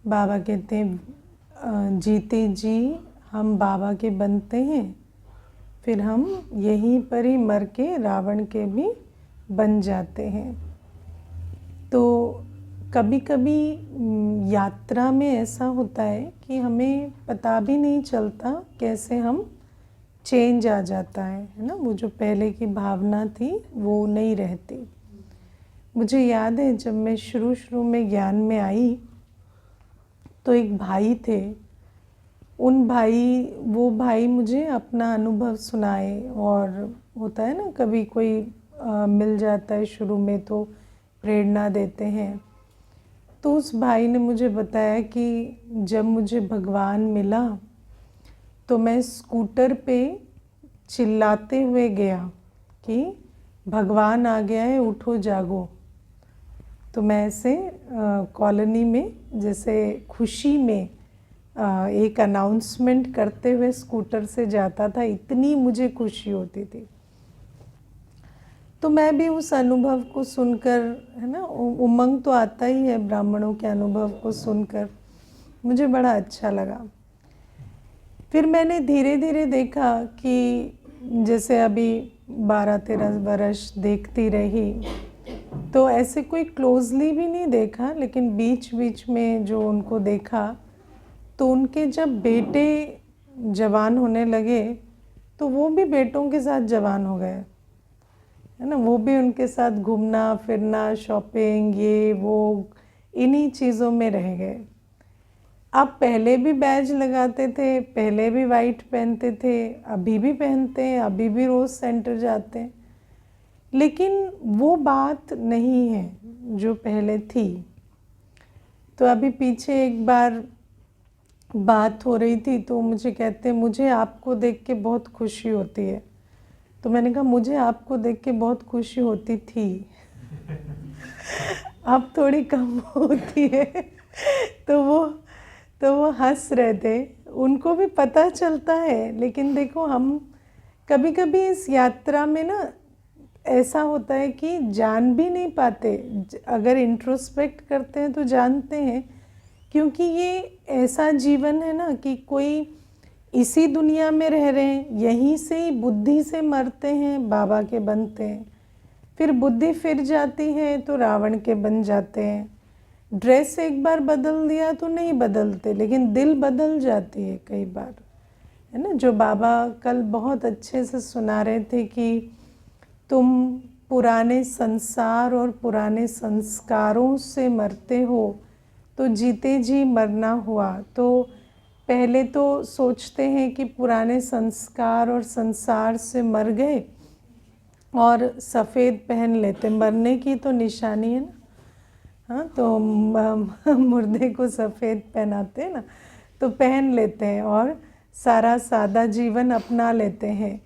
बाबा कहते हैं जीते जी हम बाबा के बनते हैं, फिर हम यहीं पर ही मर के रावण के भी बन जाते हैं। तो कभी कभी यात्रा में ऐसा होता है कि हमें पता भी नहीं चलता कैसे हम चेंज आ जाता है ना। वो जो पहले की भावना थी वो नहीं रहती। मुझे याद है जब मैं शुरू में ज्ञान में आई तो एक भाई थे, वो भाई मुझे अपना अनुभव सुनाए। और होता है ना कभी कोई मिल जाता है शुरू में तो प्रेरणा देते हैं। तो उस भाई ने मुझे बताया कि जब मुझे भगवान मिला तो मैं स्कूटर पे चिल्लाते हुए गया कि भगवान आ गया है, उठो जागो। तो मैं ऐसे कॉलोनी में जैसे खुशी में एक अनाउंसमेंट करते हुए स्कूटर से जाता था, इतनी मुझे खुशी होती थी। तो मैं भी उस अनुभव को सुनकर, है ना, उमंग तो आता ही है ब्राह्मणों के अनुभव को सुनकर, मुझे बड़ा अच्छा लगा। फिर मैंने धीरे धीरे देखा कि जैसे अभी 12-13 वर्ष देखती रही तो ऐसे कोई क्लोजली भी नहीं देखा, लेकिन बीच बीच में जो उनको देखा तो उनके जब बेटे जवान होने लगे तो वो भी बेटों के साथ जवान हो गए, है ना। वो भी उनके साथ घूमना फिरना, शॉपिंग, ये वो, इन्हीं चीज़ों में रह गए। अब पहले भी बैज लगाते थे, पहले भी वाइट पहनते थे, अभी भी पहनते हैं, अभी भी रोज़ सेंटर जाते हैं, लेकिन वो बात नहीं है जो पहले थी। तो अभी पीछे एक बार बात हो रही थी तो मुझे कहते, मुझे आपको देख के बहुत खुशी होती है। तो मैंने कहा मुझे आपको देख के बहुत खुशी होती थी अब थोड़ी कम होती है तो वो हंस रहे थे। उनको भी पता चलता है, लेकिन देखो हम कभी कभी इस यात्रा में ना ऐसा होता है कि जान भी नहीं पाते। अगर इंट्रोस्पेक्ट करते हैं तो जानते हैं, क्योंकि ये ऐसा जीवन है ना कि कोई इसी दुनिया में रह रहे हैं, यहीं से ही बुद्धि से मरते हैं, बाबा के बनते हैं, फिर बुद्धि फिर जाती है तो रावण के बन जाते हैं। ड्रेस एक बार बदल दिया तो नहीं बदलते, लेकिन दिल बदल जाती है कई बार, है ना। जो बाबा कल बहुत अच्छे से सुना रहे थे कि तुम पुराने संसार और पुराने संस्कारों से मरते हो तो जीते जी मरना हुआ। तो पहले तो सोचते हैं कि पुराने संस्कार और संसार से मर गए और सफ़ेद पहन लेते, मरने की तो निशानी है ना। हाँ, तो मुर्दे को सफ़ेद पहनाते हैं ना, तो पहन लेते हैं और सारा सादा जीवन अपना लेते हैं।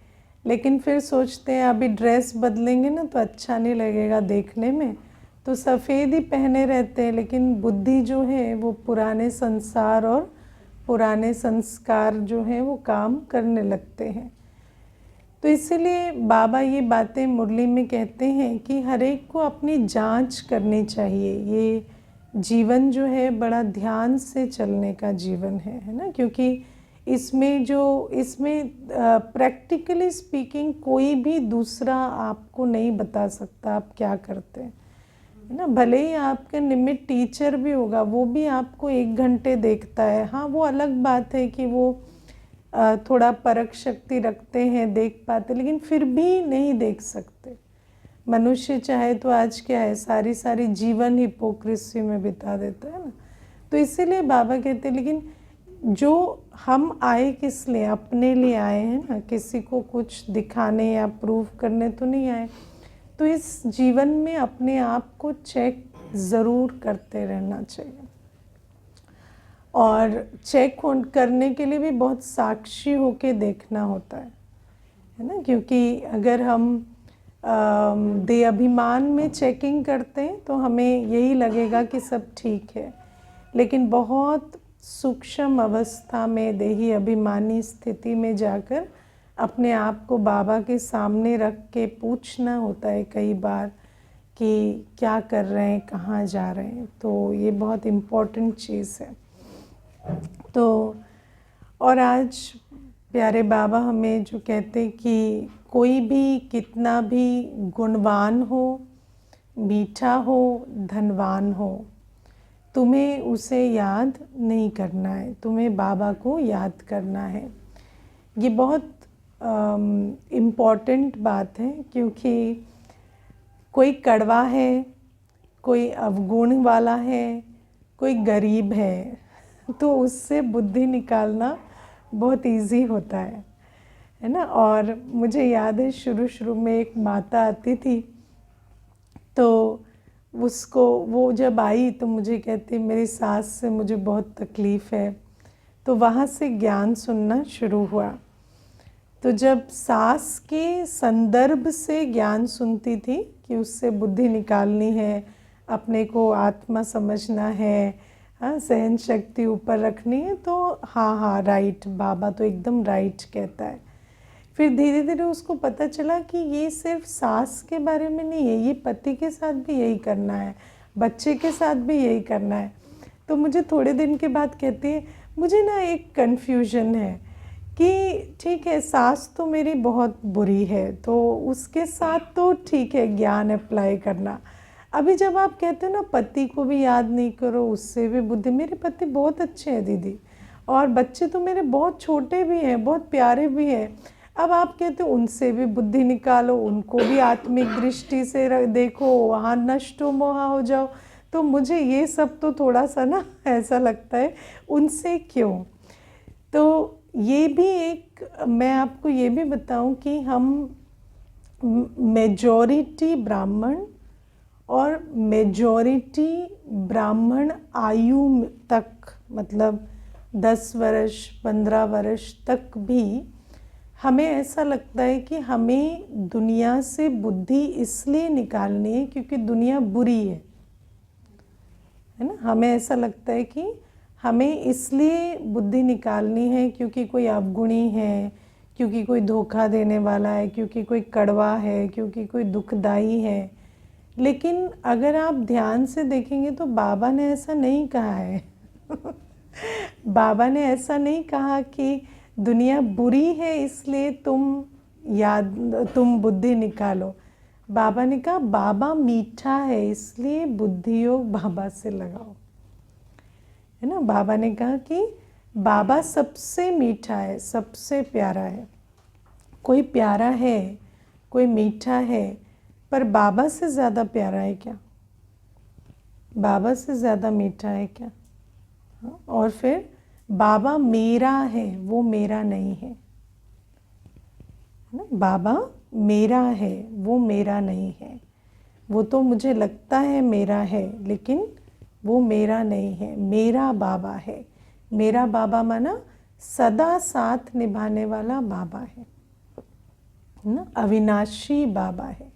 लेकिन फिर सोचते हैं अभी ड्रेस बदलेंगे ना तो अच्छा नहीं लगेगा देखने में, तो सफ़ेद ही पहने रहते हैं, लेकिन बुद्धि जो है वो पुराने संसार और पुराने संस्कार जो हैं वो काम करने लगते हैं। तो इसीलिए बाबा ये बातें मुरली में कहते हैं कि हर एक को अपनी जांच करनी चाहिए। ये जीवन जो है बड़ा ध्यान से चलने का जीवन है ना, क्योंकि इसमें प्रैक्टिकली स्पीकिंग कोई भी दूसरा आपको नहीं बता सकता आप क्या करते हैं, है ना। भले ही आपका निमित्त टीचर भी होगा, वो भी आपको 1 घंटे देखता है, हाँ वो अलग बात है कि वो थोड़ा परख शक्ति रखते हैं, देख पाते, लेकिन फिर भी नहीं देख सकते। मनुष्य चाहे तो आज क्या है, सारी जीवन हिपोक्रेसी में बिता देता है ना। तो इसीलिए बाबा कहते हैं, लेकिन जो हम आए किस लिए, अपने लिए आए हैं ना, किसी को कुछ दिखाने या प्रूव करने तो नहीं आए। तो इस जीवन में अपने आप को चेक ज़रूर करते रहना चाहिए, और चेक करने के लिए भी बहुत साक्षी होके देखना होता है ना। क्योंकि अगर हम दे अभिमान में चेकिंग करते हैं तो हमें यही लगेगा कि सब ठीक है, लेकिन बहुत सूक्ष्म अवस्था में देही अभिमानी स्थिति में जाकर अपने आप को बाबा के सामने रख के पूछना होता है कई बार कि क्या कर रहे हैं, कहाँ जा रहे हैं। तो ये बहुत इम्पोर्टेंट चीज़ है। तो और आज प्यारे बाबा हमें जो कहते कि कोई भी कितना भी गुणवान हो, मीठा हो, धनवान हो, तुम्हें उसे याद नहीं करना है, तुम्हें बाबा को याद करना है। ये बहुत इम्पॉर्टेंट बात है, क्योंकि कोई कड़वा है, कोई अवगुण वाला है, कोई गरीब है, तो उससे बुद्धि निकालना बहुत इजी होता है ना। और मुझे याद है शुरू शुरू में एक माता आती थी, तो उसको वो जब आई तो मुझे कहती मेरी सास से मुझे बहुत तकलीफ़ है। तो वहाँ से ज्ञान सुनना शुरू हुआ। तो जब सास के संदर्भ से ज्ञान सुनती थी कि उससे बुद्धि निकालनी है, अपने को आत्मा समझना है, हाँ, सहन शक्ति ऊपर रखनी है, तो हाँ हाँ राइट, बाबा तो एकदम राइट कहता है। फिर धीरे धीरे उसको पता चला कि ये सिर्फ सास के बारे में नहीं है, ये पति के साथ भी यही करना है, बच्चे के साथ भी यही करना है। तो मुझे थोड़े दिन के बाद कहती है, मुझे ना एक कन्फ्यूजन है कि ठीक है सास तो मेरी बहुत बुरी है, तो उसके साथ तो ठीक है ज्ञान अप्लाई करना। अभी जब आप कहते हो ना पति को भी याद नहीं करो, उससे भी बुद्धि, मेरे पति बहुत अच्छे हैं दीदी, और बच्चे तो मेरे बहुत छोटे भी हैं, बहुत प्यारे भी हैं। अब आप कहते हो उनसे भी बुद्धि निकालो, उनको भी आत्मिक दृष्टि से देखो, वहाँ नष्टो मोहा हो जाओ। तो मुझे ये सब तो थोड़ा सा ना ऐसा लगता है, उनसे क्यों। तो ये भी एक, मैं आपको ये भी बताऊं कि हम मेजॉरिटी ब्राह्मण और मेजॉरिटी ब्राह्मण आयु तक, मतलब 10 वर्ष 15 वर्ष तक भी हमें ऐसा लगता है कि हमें दुनिया से बुद्धि इसलिए निकालनी है क्योंकि दुनिया बुरी है ना। हमें ऐसा लगता है कि हमें इसलिए बुद्धि निकालनी है क्योंकि कोई अवगुणी है, क्योंकि कोई धोखा देने वाला है, क्योंकि कोई कड़वा है, क्योंकि कोई दुखदाई है। लेकिन अगर आप ध्यान से देखेंगे तो बाबा ने ऐसा नहीं कहा है बाबा ने ऐसा नहीं कहा कि दुनिया बुरी है इसलिए तुम बुद्धि निकालो। बाबा ने कहा बाबा मीठा है इसलिए बुद्धि योग बाबा से लगाओ, है ना। बाबा ने कहा कि बाबा सबसे मीठा है, सबसे प्यारा है। कोई प्यारा है, कोई मीठा है, पर बाबा से ज़्यादा प्यारा है क्या? बाबा से ज़्यादा मीठा है क्या? और फिर बाबा मेरा है, वो मेरा नहीं है ना। बाबा मेरा है, वो मेरा नहीं है। वो तो मुझे लगता है मेरा है, लेकिन वो मेरा नहीं है, मेरा बाबा है। मेरा बाबा माना सदा साथ निभाने वाला बाबा है ना, अविनाशी बाबा है।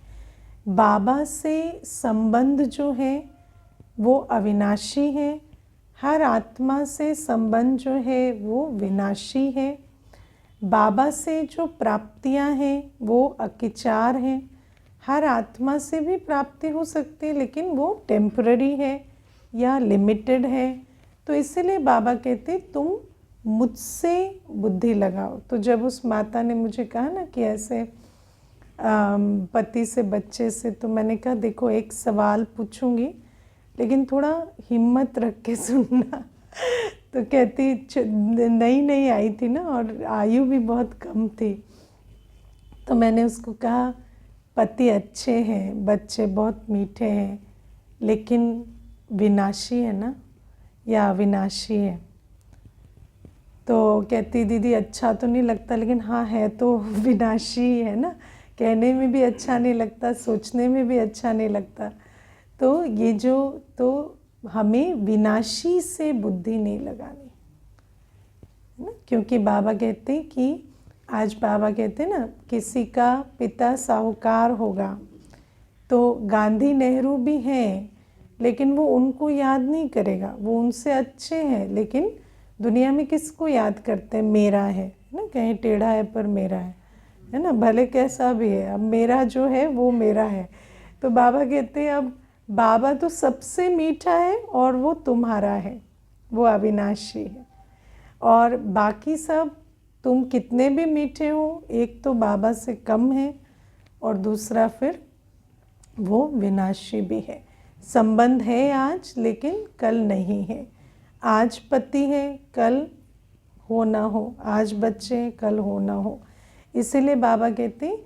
बाबा से संबंध जो है वो अविनाशी है, हर आत्मा से संबंध जो है वो विनाशी है। बाबा से जो प्राप्तियां हैं वो अकिचार हैं। हर आत्मा से भी प्राप्ति हो सकती है, लेकिन वो टेम्पररी है या लिमिटेड है। तो इसीलिए बाबा कहते तुम मुझसे बुद्धि लगाओ। तो जब उस माता ने मुझे कहा ना कि ऐसे पति से बच्चे से, तो मैंने कहा देखो एक सवाल पूछूंगी लेकिन थोड़ा हिम्मत रख के सुनना तो कहती नई नई आई थी ना और आयु भी बहुत कम थी। तो मैंने उसको कहा पति अच्छे हैं, बच्चे बहुत मीठे हैं, लेकिन विनाशी है ना या अविनाशी है? तो कहती दीदी अच्छा तो नहीं लगता, लेकिन हाँ है तो विनाशी है ना। कहने में भी अच्छा नहीं लगता, सोचने में भी अच्छा नहीं लगता। तो ये जो, तो हमें विनाशी से बुद्धि नहीं लगानी है ना। क्योंकि बाबा कहते हैं कि आज बाबा कहते हैं ना किसी का पिता साहूकार होगा, तो गांधी नेहरू भी हैं, लेकिन वो उनको याद नहीं करेगा, वो उनसे अच्छे हैं, लेकिन दुनिया में किसको याद करते हैं? मेरा है ना, कहीं टेढ़ा है पर मेरा है ना, भले कैसा भी है, अब मेरा जो है वो मेरा है। तो बाबा कहते हैं अब बाबा तो सबसे मीठा है और वो तुम्हारा है, वो अविनाशी है। और बाकी सब तुम कितने भी मीठे हो, एक तो बाबा से कम है और दूसरा फिर वो विनाशी भी है। संबंध है आज लेकिन कल नहीं है। आज पति है, कल हो ना हो, आज बच्चे हैं, कल हो ना हो। इसीलिए बाबा कहते हैं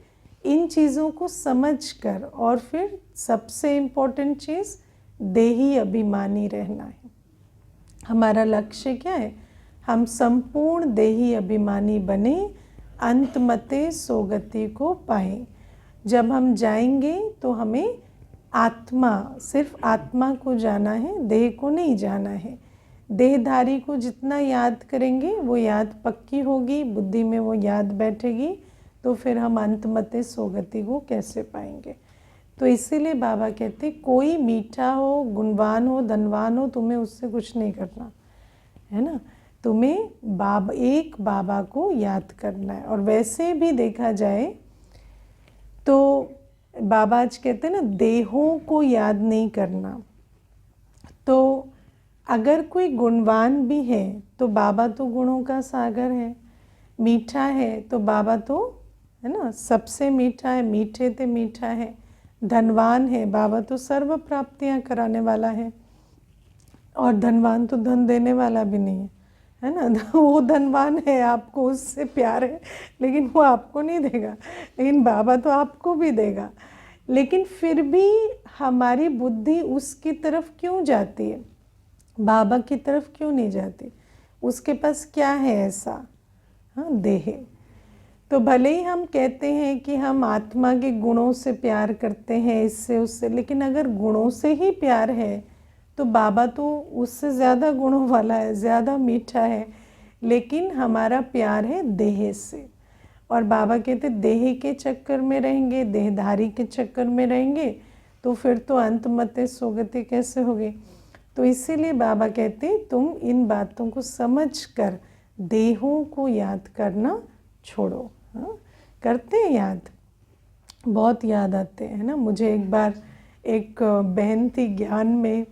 इन चीज़ों को समझकर, और फिर सबसे इम्पोर्टेंट चीज़ देही अभिमानी रहना है। हमारा लक्ष्य क्या है? हम संपूर्ण देही अभिमानी बने, अंतमते सोगति को पाएं। जब हम जाएंगे तो हमें आत्मा, सिर्फ आत्मा को जाना है, देह को नहीं जाना है। देहधारी को जितना याद करेंगे वो याद पक्की होगी, बुद्धि में वो याद बैठेगी, तो फिर हम अंतमते सोगति को कैसे पाएंगे। तो इसीलिए बाबा कहते कोई मीठा हो, गुणवान हो, धनवान हो, तुम्हें उससे कुछ नहीं करना है ना। तुम्हें एक बाबा को याद करना है। और वैसे भी देखा जाए तो बाबा आज कहते हैं ना, देहों को याद नहीं करना। तो अगर कोई गुणवान भी है तो बाबा तो गुणों का सागर है, मीठा है तो बाबा तो है ना सबसे मीठा है, मीठे ते मीठा है। धनवान है बाबा तो सर्व प्राप्तियां कराने वाला है। और धनवान तो धन देने वाला भी नहीं है ना। वो धनवान है, आपको उससे प्यार है, लेकिन वो आपको नहीं देगा, लेकिन बाबा तो आपको भी देगा। लेकिन फिर भी हमारी बुद्धि उसकी तरफ क्यों जाती है, बाबा की तरफ क्यों नहीं जाती? उसके पास क्या है ऐसा? हाँ, देह। तो भले ही हम कहते हैं कि हम आत्मा के गुणों से प्यार करते हैं, इससे उससे, लेकिन अगर गुणों से ही प्यार है तो बाबा तो उससे ज़्यादा गुणों वाला है, ज़्यादा मीठा है। लेकिन हमारा प्यार है देह से। और बाबा कहते देह के चक्कर में रहेंगे, देहधारी के चक्कर में रहेंगे तो फिर तो अंतमते सोगति कैसे होगी। तो इसीलिए बाबा कहते तुम इन बातों को समझकर देहों को याद करना छोड़ो। हाँ, करते हैं याद, बहुत याद आते हैं ना। मुझे एक बार एक बहन थी ज्ञान में,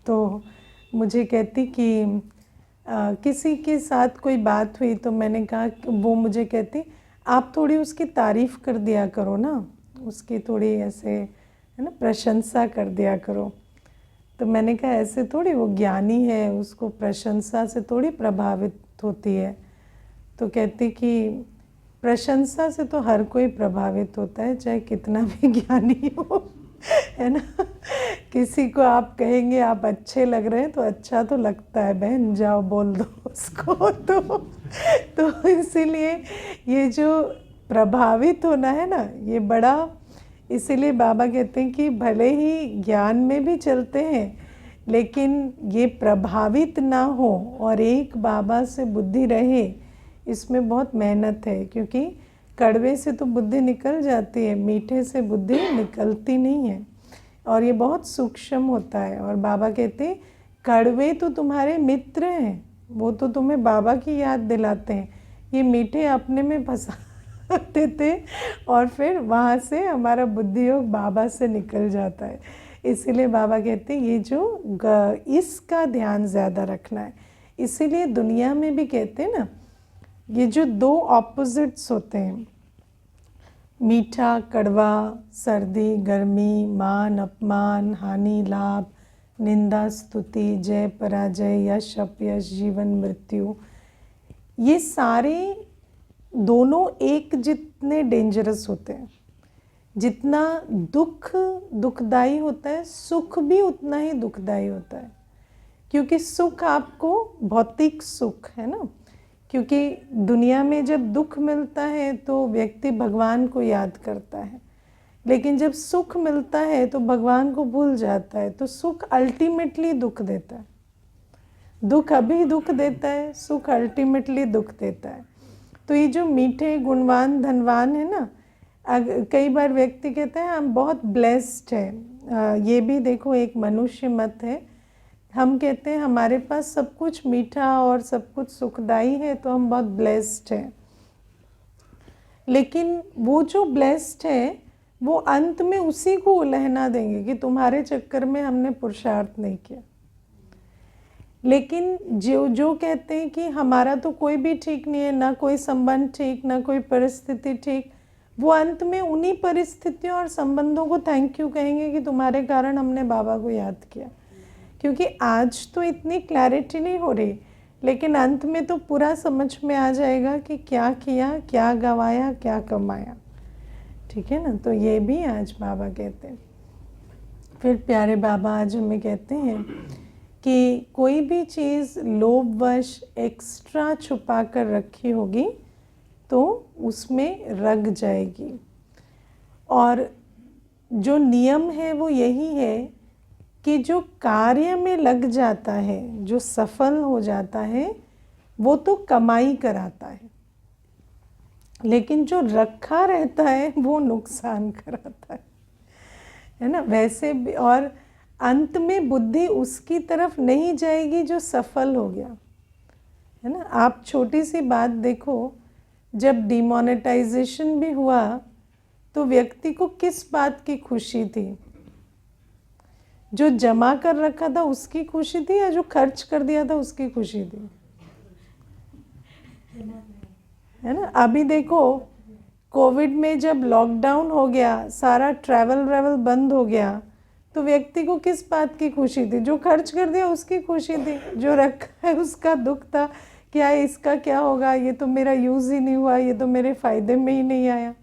तो मुझे कहती कि किसी के साथ कोई बात हुई, तो मैंने कहा, वो मुझे कहती आप थोड़ी उसकी तारीफ़ कर दिया करो ना, उसकी थोड़ी ऐसे है ना प्रशंसा कर दिया करो। तो मैंने कहा ऐसे थोड़ी, वो ज्ञानी है, उसको प्रशंसा से थोड़ी प्रभावित होती है। तो कहती कि प्रशंसा से तो हर कोई प्रभावित होता है, चाहे कितना भी ज्ञानी हो, है ना। किसी को आप कहेंगे आप अच्छे लग रहे हैं तो अच्छा तो लगता है, बहन जाओ बोल दो उसको। तो इसीलिए ये जो प्रभावित होना है ना, ये बड़ा, इसीलिए बाबा कहते हैं कि भले ही ज्ञान में भी चलते हैं, लेकिन ये प्रभावित ना हो और एक बाबा से बुद्धि रहे, इसमें बहुत मेहनत है। क्योंकि कड़वे से तो बुद्धि निकल जाती है, मीठे से बुद्धि निकलती नहीं है, और ये बहुत सूक्ष्म होता है। और बाबा कहते हैं कड़वे तो तुम्हारे मित्र हैं, वो तो तुम्हें बाबा की याद दिलाते हैं, ये मीठे अपने में फंसा देते और फिर वहाँ से हमारा बुद्धि योग बाबा से निकल जाता है। इसीलिए बाबा कहते हैं ये जो इसका ध्यान ज़्यादा रखना है। इसीलिए दुनिया में भी कहते हैं ना, ये जो दो ऑपोजिट्स होते हैं, मीठा कड़वा, सर्दी गर्मी, मान अपमान, हानि लाभ, निंदा स्तुति, जय पराजय, यश अपयश, जीवन मृत्यु, ये सारे दोनों एक जितने डेंजरस होते हैं। जितना दुख दुखदाई होता है, सुख भी उतना ही दुखदाई होता है। क्योंकि सुख आपको भौतिक सुख है ना, क्योंकि दुनिया में जब दुख मिलता है तो व्यक्ति भगवान को याद करता है, लेकिन जब सुख मिलता है तो भगवान को भूल जाता है। तो सुख अल्टीमेटली दुख देता है, दुख अभी दुख देता है, सुख अल्टीमेटली दुख देता है। तो ये जो मीठे गुणवान धनवान है ना, कई बार व्यक्ति कहते हैं हम बहुत ब्लेस्ड हैं। ये भी देखो एक मनुष्य मत है, हम कहते हैं हमारे पास सब कुछ मीठा और सब कुछ सुखदाई है तो हम बहुत ब्लेस्ड हैं। लेकिन वो जो ब्लेस्ड है वो अंत में उसी को उलहना देंगे कि तुम्हारे चक्कर में हमने पुरुषार्थ नहीं किया। लेकिन जो जो कहते हैं कि हमारा तो कोई भी ठीक नहीं है, ना कोई संबंध ठीक, ना कोई परिस्थिति ठीक, वो अंत में उन्हीं परिस्थितियों और संबंधों को थैंक यू कहेंगे कि तुम्हारे कारण हमने बाबा को याद किया। क्योंकि आज तो इतनी क्लैरिटी नहीं हो रही, लेकिन अंत में तो पूरा समझ में आ जाएगा कि क्या किया, क्या गंवाया, क्या कमाया। ठीक है ना। तो ये भी आज बाबा कहते हैं। फिर प्यारे बाबा आज हमें कहते हैं कि कोई भी चीज़ लोभवश एक्स्ट्रा छुपा कर रखी होगी तो उसमें रग जाएगी। और जो नियम है वो यही है कि जो कार्य में लग जाता है, जो सफल हो जाता है, वो तो कमाई कराता लेकिन जो रखा रहता है वो नुकसान कराता है ना। वैसे भी, और अंत में बुद्धि उसकी तरफ नहीं जाएगी जो सफल हो गया, है ना। आप छोटी सी बात देखो, जब डिमोनेटाइजेशन भी हुआ तो व्यक्ति को किस बात की खुशी थी? जो जमा कर रखा था उसकी खुशी थी, या जो खर्च कर दिया था उसकी खुशी थी? है ना। अभी देखो, कोविड में जब लॉकडाउन हो गया, सारा ट्रैवल बंद हो गया, तो व्यक्ति को किस बात की खुशी थी? जो खर्च कर दिया उसकी खुशी थी, जो रखा है उसका दुख था। क्या इसका क्या होगा, ये तो मेरा यूज़ ही नहीं हुआ, ये तो मेरे फायदे में ही नहीं आया।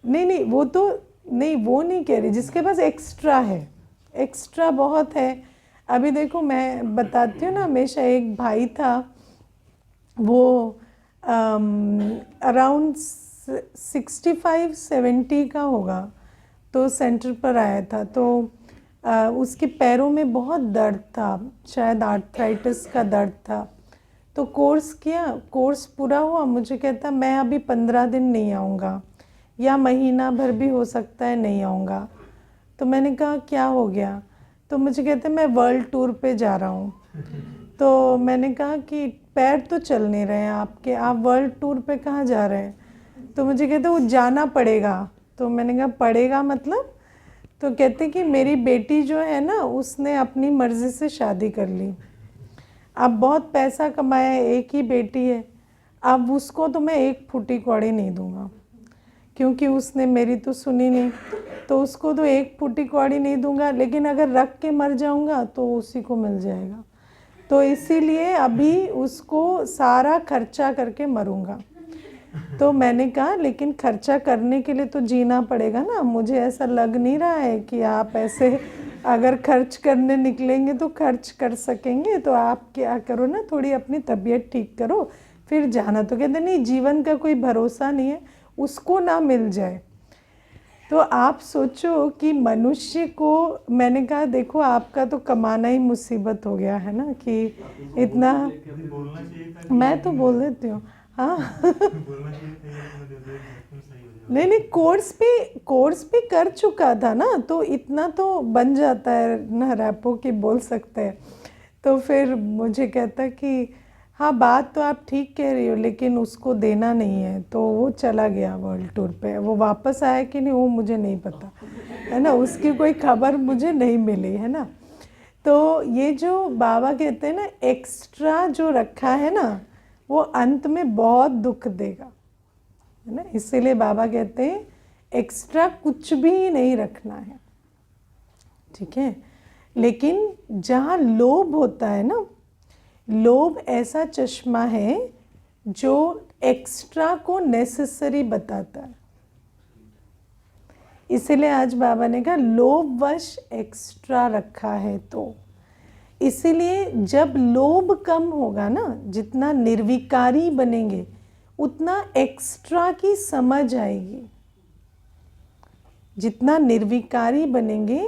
नहीं, वो तो नहीं, वो नहीं कह रही, जिसके पास एक्स्ट्रा है, एक्स्ट्रा बहुत है। अभी देखो, मैं बताती हूँ ना, हमेशा एक भाई था, वो अराउंड 65-70 का होगा, तो सेंटर पर आया था। तो उसके पैरों में बहुत दर्द था, शायद आर्थराइटिस का दर्द था। तो कोर्स किया, कोर्स पूरा हुआ, मुझे कहता मैं अभी 15 दिन नहीं आऊँगा, या महीना भर भी हो सकता है नहीं आऊँगा। तो मैंने कहा क्या हो गया? तो मुझे कहते मैं वर्ल्ड टूर पे जा रहा हूँ। तो मैंने कहा कि पैर तो चल नहीं रहे हैं आपके, आप वर्ल्ड टूर पे कहाँ जा रहे हैं? तो मुझे कहते वो जाना पड़ेगा। तो मैंने कहा पड़ेगा मतलब? तो कहते कि मेरी बेटी जो है ना, उसने अपनी मर्ज़ी से शादी कर ली, अब बहुत पैसा कमाया है, एक ही बेटी है, अब उसको तो मैं एक फूटी कौड़ी नहीं दूंगा, क्योंकि उसने मेरी तो सुनी नहीं, तो उसको तो एक फूटी कौड़ी नहीं दूंगा, लेकिन अगर रख के मर जाऊंगा तो उसी को मिल जाएगा। तो इसीलिए अभी उसको सारा खर्चा करके मरूंगा। तो मैंने कहा लेकिन खर्चा करने के लिए तो जीना पड़ेगा ना। मुझे ऐसा लग नहीं रहा है कि आप ऐसे अगर खर्च करने निकलेंगे तो खर्च कर सकेंगे। तो आप क्या करो ना, थोड़ी अपनी तबीयत ठीक करो फिर जाना। तो कहते नहीं, जीवन का कोई भरोसा नहीं है, उसको ना मिल जाए। तो आप सोचो कि मनुष्य को, मैंने कहा देखो आपका तो कमाना ही मुसीबत हो गया है ना, कि इतना। मैं तो बोल देती हूँ, हाँ। नहीं, कोर्स भी कर चुका था ना, तो इतना तो बन जाता है ना, रैपो की बोल सकते हैं। तो फिर मुझे कहता कि हाँ बात तो आप ठीक कह रही हो, लेकिन उसको देना नहीं है। तो वो चला गया वर्ल्ड टूर पे, वो वापस आया कि नहीं वो मुझे नहीं पता, है ना, उसकी कोई खबर मुझे नहीं मिली, है ना। तो ये जो बाबा कहते हैं ना, एक्स्ट्रा जो रखा है ना, वो अंत में बहुत दुख देगा, है ना। इसीलिए बाबा कहते हैं एक्स्ट्रा कुछ भी नहीं रखना है, ठीक है। लेकिन जहाँ लोभ होता है ना, लोभ ऐसा चश्मा है जो एक्स्ट्रा को नेसेसरी बताता है। इसीलिए आज बाबा ने कहा लोभवश एक्स्ट्रा रखा है। तो इसीलिए जब लोभ कम होगा ना, जितना निर्विकारी बनेंगे उतना एक्स्ट्रा की समझ आएगी। जितना निर्विकारी बनेंगे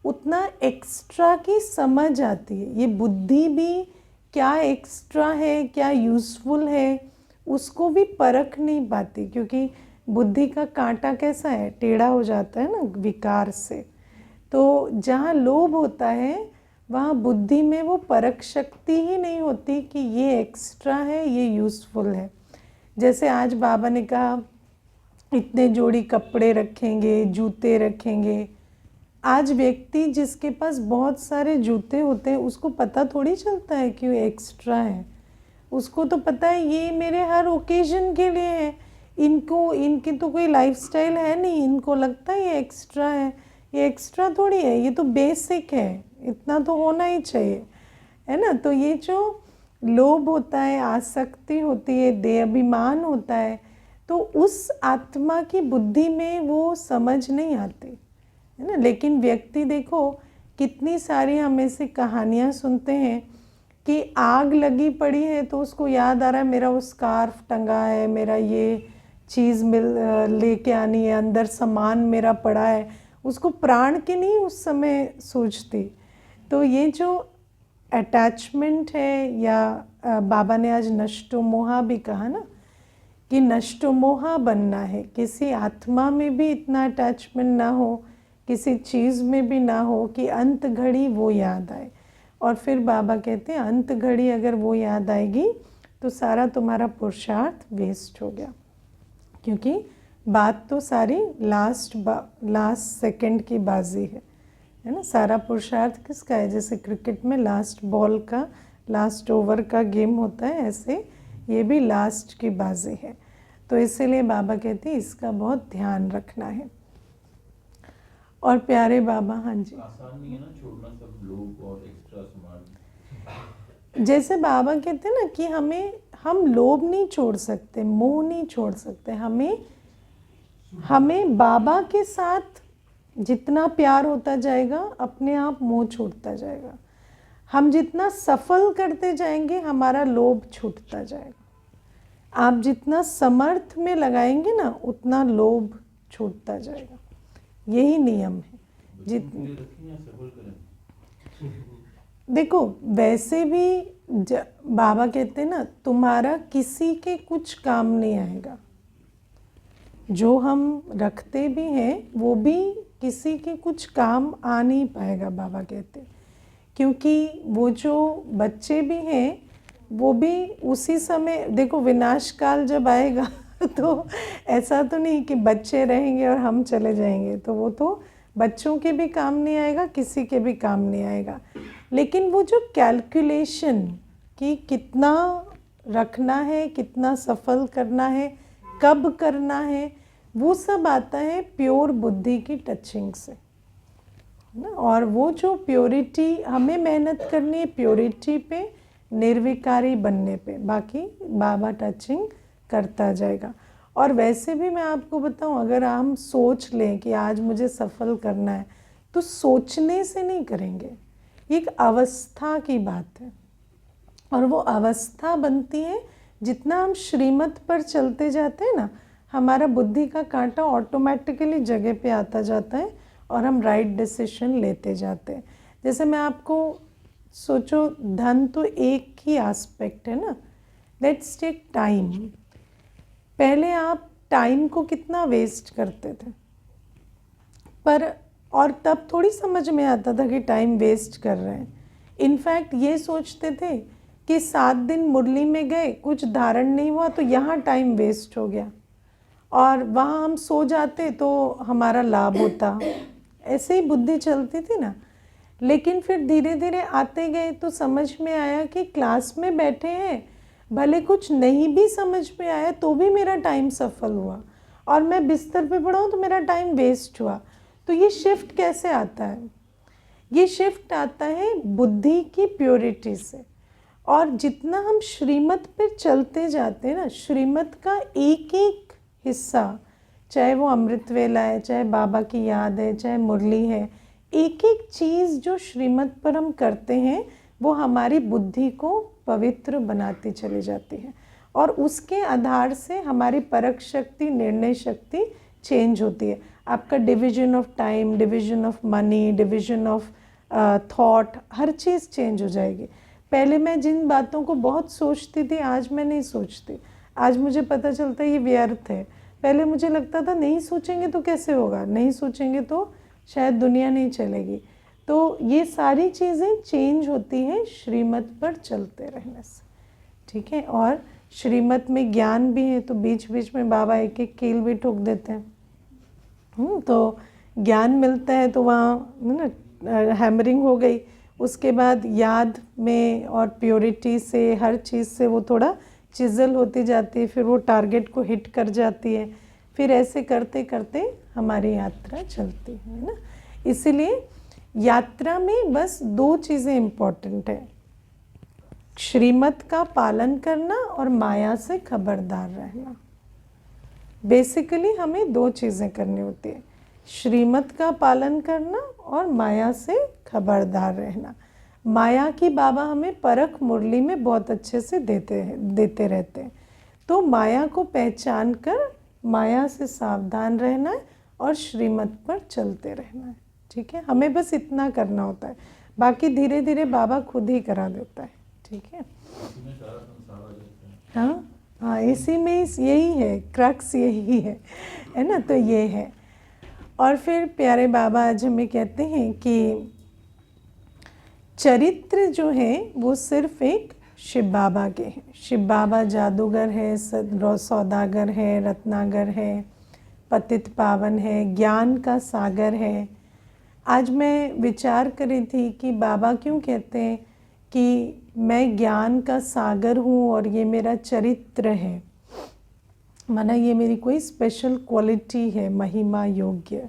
उतना एक्स्ट्रा की समझ आती है। ये बुद्धि भी क्या एक्स्ट्रा है, क्या यूज़फुल है, उसको भी परख नहीं पाती, क्योंकि बुद्धि का कांटा कैसा है, टेढ़ा हो जाता है ना विकार से। तो जहाँ लोभ होता है वहाँ बुद्धि में वो परख शक्ति ही नहीं होती कि ये एक्स्ट्रा है, ये यूज़फुल है। जैसे आज बाबा ने कहा इतने जोड़ी कपड़े रखेंगे, जूते रखेंगे, आज व्यक्ति जिसके पास बहुत सारे जूते होते हैं उसको पता थोड़ी चलता है कि वो एक्स्ट्रा है। उसको तो पता है ये मेरे हर ओकेजन के लिए है, इनकी तो कोई लाइफस्टाइल है नहीं, इनको लगता है ये एक्स्ट्रा है। ये एक्स्ट्रा थोड़ी है, ये तो बेसिक है, इतना तो होना ही चाहिए, है ना। तो ये जो लोभ होता है, आसक्ति होती है, देह अभिमान होता है, तो उस आत्मा की बुद्धि में वो समझ नहीं आती, है ना। लेकिन व्यक्ति देखो कितनी सारी हम ऐसी कहानियाँ सुनते हैं कि आग लगी पड़ी है तो उसको याद आ रहा है मेरा वो स्कार्फ टंगा है, मेरा ये चीज़ लेके आनी है, अंदर सामान मेरा पड़ा है, उसको प्राण की नहीं उस समय सोचती। तो ये जो अटैचमेंट है, या बाबा ने आज नष्टोमोहा भी कहा ना कि नष्टोमोहा बनना है, किसी आत्मा में भी इतना अटैचमेंट ना हो, किसी चीज़ में भी ना हो कि अंत घड़ी वो याद आए। और फिर बाबा कहते हैं अंत घड़ी अगर वो याद आएगी तो सारा तुम्हारा पुरुषार्थ वेस्ट हो गया, क्योंकि बात तो सारी लास्ट सेकंड की बाजी है ना। सारा पुरुषार्थ किसका है? जैसे क्रिकेट में लास्ट बॉल का, लास्ट ओवर का गेम होता है, ऐसे ये भी लास्ट की बाजी है। तो इसीलिए बाबा कहते हैं इसका बहुत ध्यान रखना है। और प्यारे बाबा, हाँ जी, आसान नहीं है ना छोड़ना सब लोग और एक्स्ट्रा सामान। जैसे बाबा कहते हैं ना कि हम लोभ नहीं छोड़ सकते, मोह नहीं छोड़ सकते, हमें बाबा के साथ जितना प्यार होता जाएगा अपने आप मोह छूटता जाएगा। हम जितना सफल करते जाएंगे हमारा लोभ छूटता जाएगा। आप जितना समर्थ में लगाएंगे ना उतना लोभ छूटता जाएगा। यही नियम है। देखो वैसे भी बाबा कहते हैं ना तुम्हारा किसी के कुछ काम नहीं आएगा, जो हम रखते भी हैं वो भी किसी के कुछ काम आ नहीं पाएगा, बाबा कहते, क्योंकि वो जो बच्चे भी हैं वो भी उसी समय, देखो विनाश काल जब आएगा तो ऐसा तो नहीं कि बच्चे रहेंगे और हम चले जाएंगे, तो वो तो बच्चों के भी काम नहीं आएगा, किसी के भी काम नहीं आएगा। लेकिन वो जो कैलकुलेशन कि कितना रखना है, कितना सफल करना है, कब करना है, वो सब आता है प्योर बुद्धि की टचिंग से ना। और वो जो प्योरिटी हमें मेहनत करनी है, प्योरिटी पे, निर्विकारी बनने पे, बाकी बाबा टचिंग करता जाएगा। और वैसे भी मैं आपको बताऊं, अगर हम सोच लें कि आज मुझे सफल करना है तो सोचने से नहीं करेंगे, एक अवस्था की बात है। और वो अवस्था बनती है जितना हम श्रीमत पर चलते जाते हैं ना, हमारा बुद्धि का कांटा ऑटोमेटिकली जगह पे आता जाता है और हम राइट डिसीजन लेते जाते हैं। जैसे मैं आपको, सोचो धन तो एक ही एस्पेक्ट है ना। Let's take time. पहले आप टाइम को कितना वेस्ट करते थे, पर और तब थोड़ी समझ में आता था कि टाइम वेस्ट कर रहे हैं। इनफैक्ट ये सोचते थे कि 7 दिन मुरली में गए, कुछ धारण नहीं हुआ तो यहाँ टाइम वेस्ट हो गया, और वहाँ हम सो जाते तो हमारा लाभ होता। ऐसे ही बुद्धि चलती थी ना। लेकिन फिर धीरे धीरे आते गए तो समझ में आया कि क्लास में बैठे हैं, भले कुछ नहीं भी समझ में आया तो भी मेरा टाइम सफल हुआ, और मैं बिस्तर पे पड़ा हूँ तो मेरा टाइम वेस्ट हुआ। तो ये शिफ्ट कैसे आता है? ये शिफ्ट आता है बुद्धि की प्योरिटी से। और जितना हम श्रीमत पे चलते जाते हैं ना, श्रीमत का एक एक हिस्सा, चाहे वो अमृत वेला है, चाहे बाबा की याद है, चाहे मुरली है, एक एक चीज़ जो श्रीमत पर हम करते हैं वो हमारी बुद्धि को पवित्र बनाती चली जाती है, और उसके आधार से हमारी परख शक्ति, निर्णय शक्ति चेंज होती है। आपका division of time, division of money, division of thought, her cheese change हो जाएगी। पहले मैं जिन बातों को बहुत सोचती थी आज मैं नहीं सोचती। आज मुझे पता चलता है ये व्यर्थ है। पहले मुझे लगता था नहीं सोचेंगे तो कैसे होगा, नहीं सोचेंगे तो शायद दुनिया नहीं चलेगी। तो ये सारी चीज़ें चेंज होती हैं श्रीमत पर चलते रहने से, ठीक है। और श्रीमत में ज्ञान भी है तो बीच बीच में बाबा एक एक कील भी ठोक देते हैं। तो ज्ञान मिलता है तो वहाँ ना हैमरिंग हो गई, उसके बाद याद में और प्योरिटी से, हर चीज़ से वो थोड़ा चिज़ल होती जाती है, फिर वो टारगेट को हिट कर जाती है, फिर ऐसे करते करते हमारी यात्रा चलती है ना। इसीलिए यात्रा में बस 2 चीज़ें इम्पॉर्टेंट है, श्रीमत का पालन करना और माया से खबरदार रहना। बेसिकली हमें 2 चीज़ें करनी होती है, श्रीमत का पालन करना और माया से खबरदार रहना। माया की बाबा हमें परख मुरली में बहुत अच्छे से देते रहते हैं। तो माया को पहचान कर माया से सावधान रहना है और श्रीमत पर चलते रहना है, ठीक है। हमें बस इतना करना होता है, बाकी धीरे धीरे बाबा खुद ही करा देता है, ठीक है। हाँ हाँ, इसी में यही है, क्रक्स यही है ना। तो ये है। और फिर प्यारे बाबा आज हमें कहते हैं कि चरित्र जो है वो सिर्फ एक शिव बाबा के हैं। शिव बाबा जादूगर है, सौदागर है, रत्नागर है, पतित पावन है, ज्ञान का सागर है। आज मैं विचार कर रही थी कि बाबा क्यों कहते हैं कि मैं ज्ञान का सागर हूँ और ये मेरा चरित्र है, माना ये मेरी कोई स्पेशल क्वालिटी है, महिमा योग्य।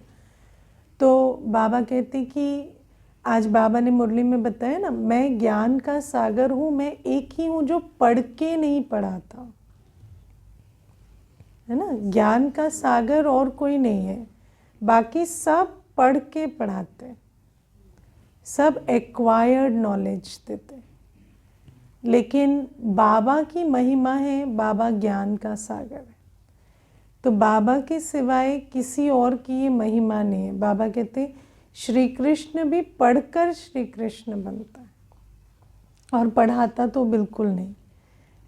तो बाबा कहते कि आज बाबा ने मुरली में बताया ना, मैं ज्ञान का सागर हूँ, मैं एक ही हूँ जो पढ़ के नहीं पढ़ाता, है ना। ज्ञान का सागर और कोई नहीं है, बाकी सब पढ़ के पढ़ाते, सब एक्वायर्ड नॉलेज देते। लेकिन बाबा की महिमा है, बाबा ज्ञान का सागर है। तो बाबा के सिवाय किसी और की ये महिमा नहीं है। बाबा कहते श्री कृष्ण भी पढ़कर श्री कृष्ण बनता है, और पढ़ाता तो बिल्कुल नहीं,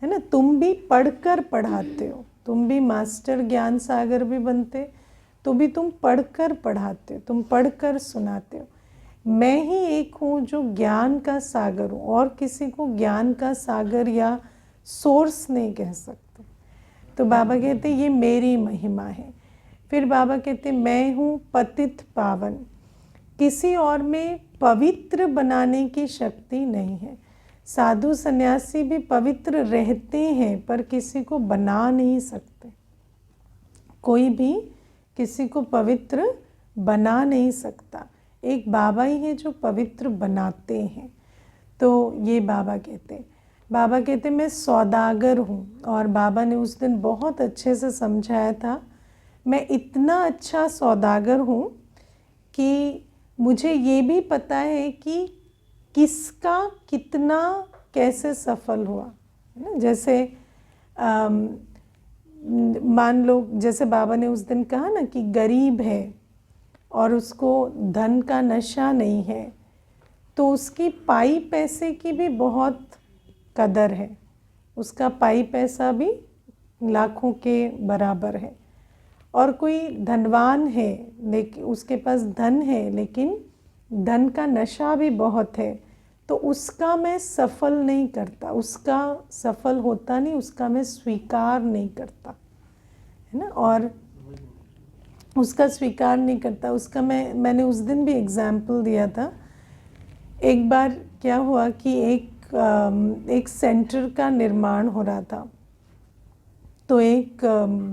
है ना। तुम भी पढ़कर पढ़ाते हो, तुम भी मास्टर ज्ञान सागर भी बनते तो भी तुम पढ़कर पढ़ाते हो, तुम पढ़कर सुनाते हो। मैं ही एक हूँ जो ज्ञान का सागर हूँ, और किसी को ज्ञान का सागर या सोर्स नहीं कह सकते। तो बाबा कहते ये मेरी महिमा है। फिर बाबा कहते मैं हूँ पतित पावन, किसी और में पवित्र बनाने की शक्ति नहीं है। साधु सन्यासी भी पवित्र रहते हैं पर किसी को बना नहीं सकते, कोई भी किसी को पवित्र बना नहीं सकता, एक बाबा ही है जो पवित्र बनाते हैं। तो ये बाबा कहते मैं सौदागर हूँ। और बाबा ने उस दिन बहुत अच्छे से समझाया था, मैं इतना अच्छा सौदागर हूँ कि मुझे ये भी पता है कि किसका कितना कैसे सफल हुआ, है ना। जैसे मान लो, जैसे बाबा ने उस दिन कहा ना कि गरीब है और उसको धन का नशा नहीं है, तो उसकी पाई पैसे की भी बहुत कदर है, उसका पाई पैसा भी लाखों के बराबर है। और कोई धनवान है, लेकिन उसके पास धन है लेकिन धन का नशा भी बहुत है, तो उसका मैं सफल नहीं करता, उसका सफल होता नहीं, उसका मैं स्वीकार नहीं करता, है ना। और उसका स्वीकार नहीं करता, उसका मैंने उस दिन भी एग्जाम्पल दिया था। एक बार क्या हुआ कि एक सेंटर का निर्माण हो रहा था, तो एक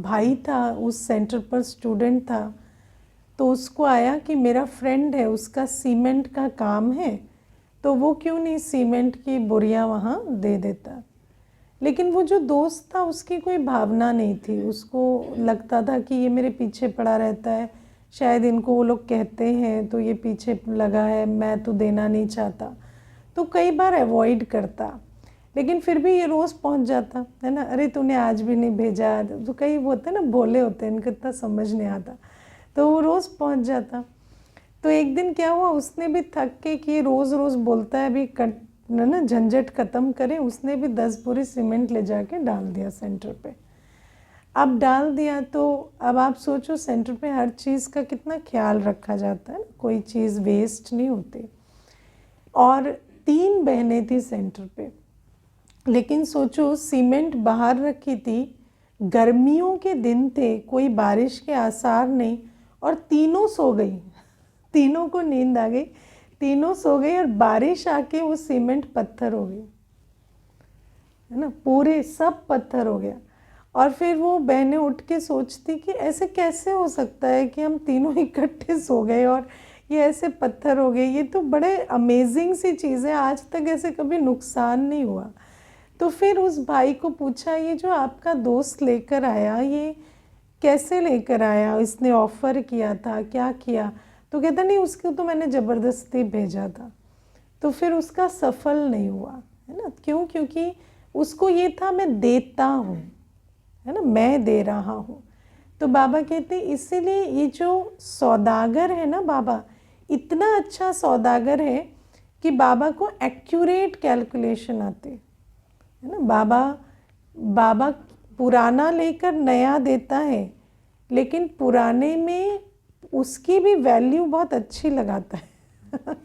भाई था उस सेंटर पर, स्टूडेंट था, तो उसको आया कि मेरा फ्रेंड है, उसका सीमेंट का काम है, तो वो क्यों नहीं सीमेंट की बोरियां वहाँ दे देता। लेकिन वो जो दोस्त था उसकी कोई भावना नहीं थी, उसको लगता था कि ये मेरे पीछे पड़ा रहता है, शायद इनको वो लोग कहते हैं तो ये पीछे लगा है, मैं तो देना नहीं चाहता, तो कई बार अवॉइड करता। लेकिन फिर भी ये रोज़ पहुंच जाता, है ना। अरे तूने आज भी नहीं भेजा, तो कई होते ना भोले होते हैं, इनको इतना समझ नहीं आता, तो वो रोज़ पहुंच जाता। तो एक दिन क्या हुआ, उसने भी थक के कि ये रोज़ रोज़ बोलता है, अभी ना झंझट ख़त्म करें, उसने भी 10 बोरी सीमेंट ले जाके डाल दिया सेंटर पे। अब डाल दिया तो अब आप सोचो, सेंटर पे हर चीज़ का कितना ख्याल रखा जाता है ना, कोई चीज़ वेस्ट नहीं होती। और 3 बहनें थी सेंटर पे, लेकिन सोचो सीमेंट बाहर रखी थी, गर्मियों के दिन थे, कोई बारिश के आसार नहीं, और तीनों सो गई तीनों को नींद आ गई, तीनों सो गए और बारिश आके वो सीमेंट पत्थर हो गई, है ना, पूरे सब पत्थर हो गया। और फिर वो बहनें उठ के सोचती कि ऐसे कैसे हो सकता है कि हम तीनों इकट्ठे सो गए और ये ऐसे पत्थर हो गए, ये तो बड़े अमेजिंग सी चीज़ है, आज तक ऐसे कभी नुकसान नहीं हुआ। तो फिर उस भाई को पूछा, ये जो आपका दोस्त लेकर आया, ये कैसे लेकर आया, इसने ऑफ़र किया था, क्या किया? तो कहता नहीं, उसको तो मैंने ज़बरदस्ती भेजा था। तो फिर उसका सफल नहीं हुआ, है ना, क्यों? क्योंकि उसको ये था मैं देता हूँ, है ना, मैं दे रहा हूँ। तो बाबा कहते इसीलिए ये जो सौदागर है ना, बाबा इतना अच्छा सौदागर है कि बाबा को एक्यूरेट कैलकुलेशन आती है ना। बाबा पुराना लेकर नया देता है, लेकिन पुराने में उसकी भी वैल्यू बहुत अच्छी लगाता है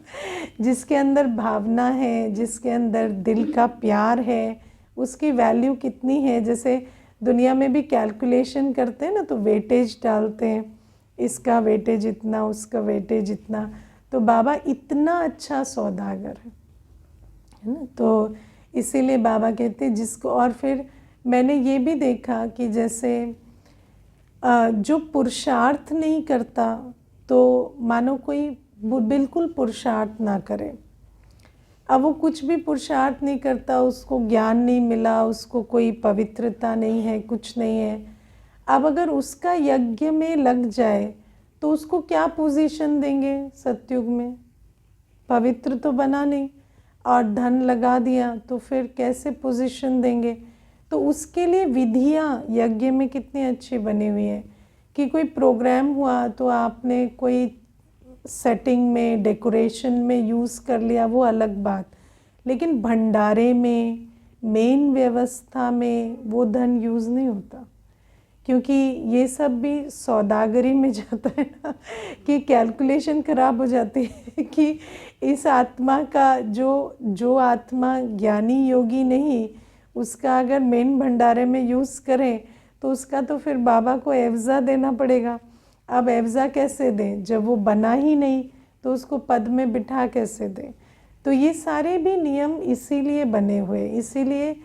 जिसके अंदर भावना है, जिसके अंदर दिल का प्यार है, उसकी वैल्यू कितनी है। जैसे दुनिया में भी कैलकुलेशन करते हैं ना, तो वेटेज डालते हैं, इसका वेटेज इतना, उसका वेटेज इतना। तो बाबा इतना अच्छा सौदागर है ना। तो इसीलिए बाबा कहते हैं जिसको, और फिर मैंने ये भी देखा कि जैसे जो पुरुषार्थ नहीं करता, तो मानो कोई बिल्कुल पुरुषार्थ ना करे, अब वो कुछ भी पुरुषार्थ नहीं करता, उसको ज्ञान नहीं मिला, उसको कोई पवित्रता नहीं है, कुछ नहीं है। अब अगर उसका यज्ञ में लग जाए तो उसको क्या पोजीशन देंगे सतयुग में? पवित्र तो बना नहीं, और धन लगा दिया तो फिर कैसे पोजीशन देंगे? तो उसके लिए विधियाँ यज्ञ में कितनी अच्छी बनी हुई है कि कोई प्रोग्राम हुआ तो आपने कोई सेटिंग में, डेकोरेशन में यूज़ कर लिया, वो अलग बात, लेकिन भंडारे में, मेन व्यवस्था में वो धन यूज़ नहीं होता, क्योंकि ये सब भी सौदागरी में जाता है ना कि कैलकुलेशन ख़राब हो जाती है कि इस आत्मा का जो आत्मा ज्ञानी योगी नहीं, उसका अगर मेन भंडारे में यूज़ करें तो उसका तो फिर बाबा को एवज़ा देना पड़ेगा। अब एवज़ा कैसे दें जब वो बना ही नहीं, तो उसको पद में बिठा कैसे दें? तो ये सारे भी नियम इसीलिए बने हुए, इसीलिए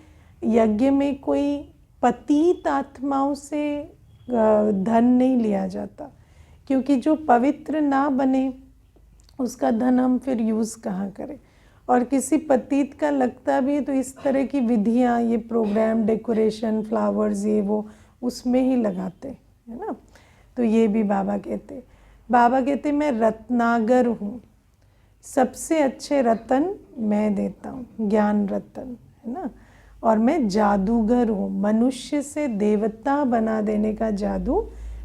यज्ञ में कोई पतित आत्माओं से धन नहीं लिया जाता, क्योंकि जो पवित्र ना बने उसका धन हम फिर यूज़ कहाँ करें। और किसी पतित का लगता भी है तो इस तरह की विधियाँ, ये प्रोग्राम, डेकोरेशन, फ्लावर्स, ये वो उसमें ही लगाते, है ना। तो ये भी बाबा कहते मैं रत्नागर हूँ, सबसे अच्छे रतन मैं देता हूँ, ज्ञान रतन, है ना। और मैं जादूगर हूँ, मनुष्य से देवता बना देने का जादू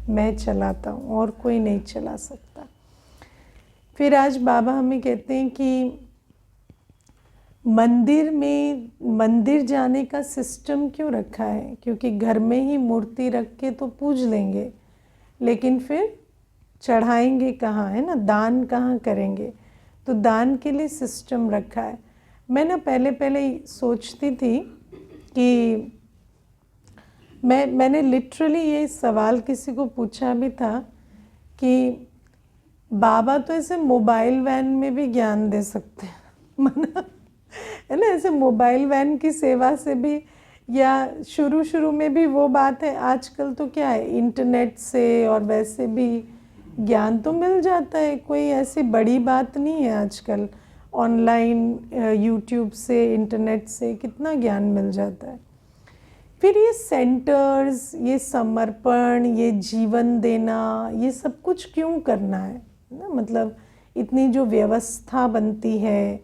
मैं चलाता हूँ, और कोई नहीं चला सकता। फिर आज बाबा हमें कहते हैं कि मंदिर जाने का सिस्टम क्यों रखा है? क्योंकि घर में ही मूर्ति रख के तो पूज लेंगे, लेकिन फिर चढ़ाएंगे कहाँ, है ना, दान कहाँ करेंगे? तो दान के लिए सिस्टम रखा है। मैं ना पहले सोचती थी कि मैंने लिटरली ये सवाल किसी को पूछा भी था कि बाबा तो ऐसे मोबाइल वैन में भी ज्ञान दे सकते हैं मना, है ना, ऐसे मोबाइल वैन की सेवा से भी, या शुरू में भी वो बात है। आजकल तो क्या है, इंटरनेट से और वैसे भी ज्ञान तो मिल जाता है, कोई ऐसी बड़ी बात नहीं है। आजकल ऑनलाइन यूट्यूब से, इंटरनेट से कितना ज्ञान मिल जाता है। फिर ये सेंटर्स, ये समर्पण, ये जीवन देना, ये सब कुछ क्यों करना है ना? मतलब इतनी जो व्यवस्था बनती है